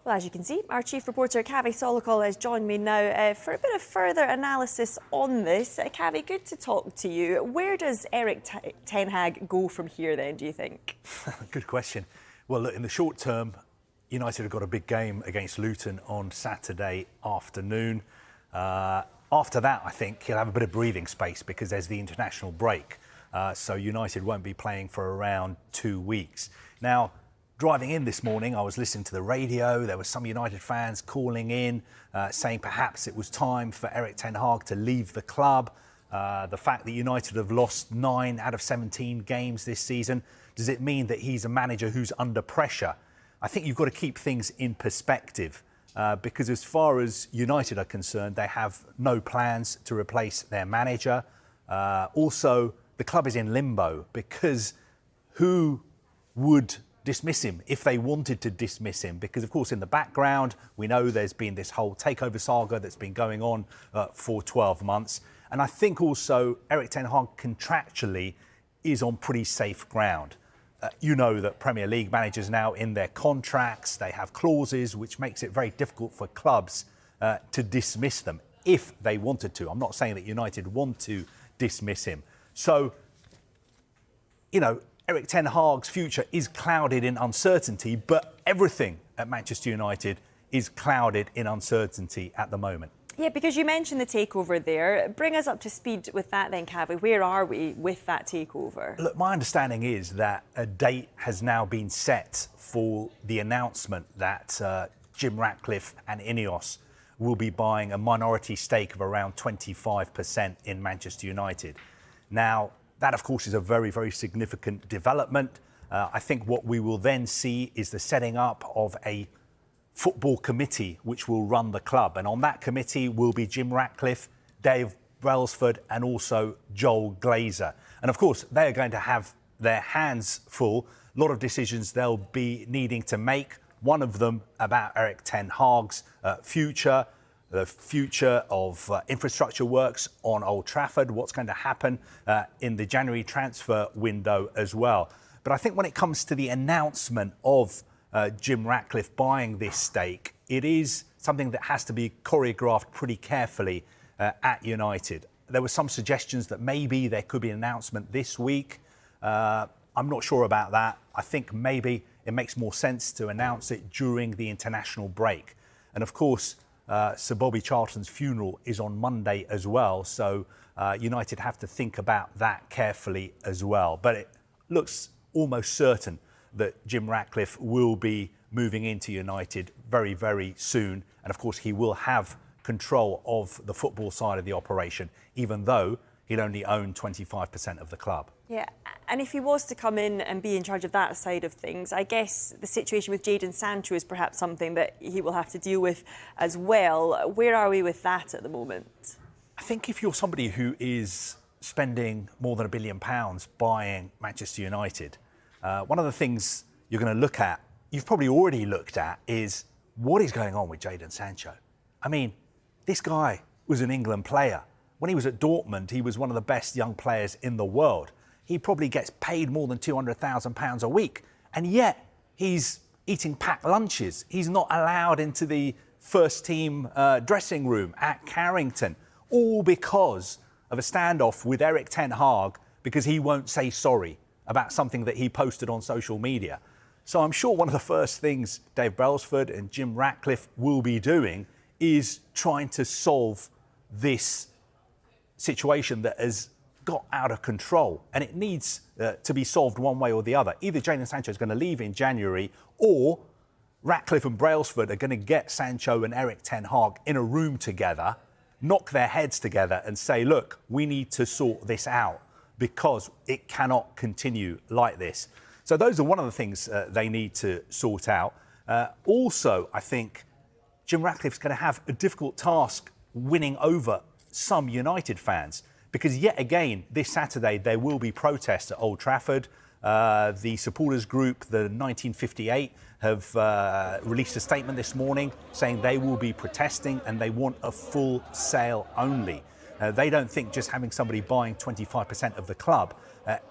Well, as you can see, our chief reporter Kaveh Solhekol has joined me now for a bit of further analysis on this. Kaveh, good to talk to you. Where does Erik ten Hag go from here then, do you think? Good question. Well, look, in the short term, United have got a big game against Luton on Saturday afternoon. After that, I think he'll have a bit of breathing space because there's the international break. So United won't be playing for around 2 weeks. Now, driving in this morning, I was listening to the radio. There were some United fans calling in, saying perhaps it was time for Erik ten Hag to leave the club. The fact that United have lost 9 out of 17 games this season, does it mean that he's a manager who's under pressure? I think you've got to keep things in perspective because as far as United are concerned, they have no plans to replace their manager. Also, the club is in limbo because who would dismiss him if they wanted to dismiss him? Because, of course, in the background, we know there's been this whole takeover saga that's been going on for 12 months. And I think also Erik ten Hag contractually is on pretty safe ground. You know that Premier League managers now in their contracts, they have clauses which makes it very difficult for clubs to dismiss them if they wanted to. I'm not saying that United want to dismiss him. So, you know, Erik ten Hag's future is clouded in uncertainty, but everything at Manchester United is clouded in uncertainty at the moment. Yeah, because you mentioned the takeover there. Bring us up to speed with that then, Kaveh. Where are we with that takeover? Look, my understanding is that a date has now been set for the announcement that Jim Ratcliffe and Ineos will be buying a minority stake of around 25% in Manchester United. Now, that, of course, is a very, very significant development. I think what we will then see is the setting up of a football committee which will run the club. And on that committee will be Jim Ratcliffe, Dave Brailsford and also Joel Glazer. And, of course, they are going to have their hands full. A lot of decisions they'll be needing to make. One of them about Erik ten Hag's future, the future of infrastructure works on Old Trafford, what's going to happen in the January transfer window as well. But I think when it comes to the announcement of Jim Ratcliffe buying this stake, it is something that has to be choreographed pretty carefully at United. There were some suggestions that maybe there could be an announcement this week. I'm not sure about that. I think maybe it makes more sense to announce it during the international break. And of course, Sir Bobby Charlton's funeral is on Monday as well, so United have to think about that carefully as well. But it looks almost certain that Jim Ratcliffe will be moving into United very, very soon. And of course, he will have control of the football side of the operation, even though he'd only own 25% of the club. Yeah, and if he was to come in and be in charge of that side of things, I guess the situation with Jadon Sancho is perhaps something that he will have to deal with as well. Where are we with that at the moment? I think if you're somebody who is spending more than £1 billion buying Manchester United, one of the things you're going to look at, you've probably already looked at, is what is going on with Jadon Sancho. I mean, this guy was an England player. When he was at Dortmund, he was one of the best young players in the world. He probably gets paid more than £200,000 a week. And yet he's eating packed lunches. He's not allowed into the first team dressing room at Carrington, all because of a standoff with Erik ten Hag because he won't say sorry about something that he posted on social media. So I'm sure one of the first things Dave Brailsford and Jim Ratcliffe will be doing is trying to solve this situation that has got out of control. And it needs to be solved one way or the other. Either Jadon Sancho is going to leave in January, or Ratcliffe and Brailsford are going to get Sancho and Erik ten Hag in a room together, knock their heads together and say, look, we need to sort this out because it cannot continue like this. So those are one of the things they need to sort out. Also, I think Jim Ratcliffe's going to have a difficult task winning over some United fans because yet again, this Saturday, there will be protests at Old Trafford. The supporters group, the 1958, have released a statement this morning saying they will be protesting and they want a full sale only. They don't think just having somebody buying 25% of the club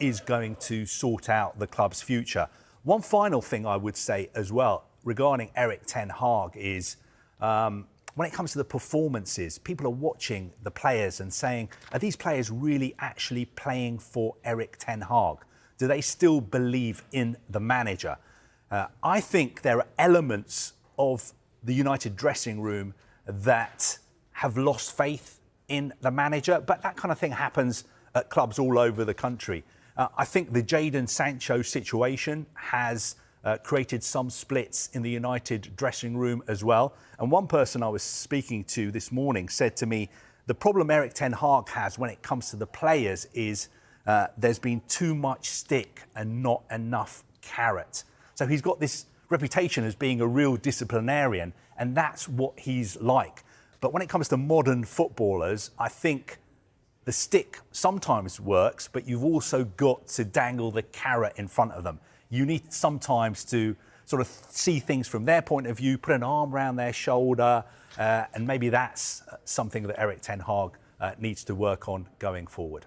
is going to sort out the club's future. One final thing I would say as well, regarding Erik ten Hag is when it comes to the performances, people are watching the players and saying, are these players really actually playing for Erik ten Hag? Do they still believe in the manager? I think there are elements of the United dressing room that have lost faith in the manager, but that kind of thing happens at clubs all over the country. I think the Jadon Sancho situation has created some splits in the United dressing room as well. And one person I was speaking to this morning said to me, the problem Erik ten Hag has when it comes to the players is there's been too much stick and not enough carrot. So he's got this reputation as being a real disciplinarian, and that's what he's like. But when it comes to modern footballers, I think the stick sometimes works, but you've also got to dangle the carrot in front of them. You need sometimes to sort of see things from their point of view, put an arm around their shoulder, and maybe that's something that Erik ten Hag needs to work on going forward.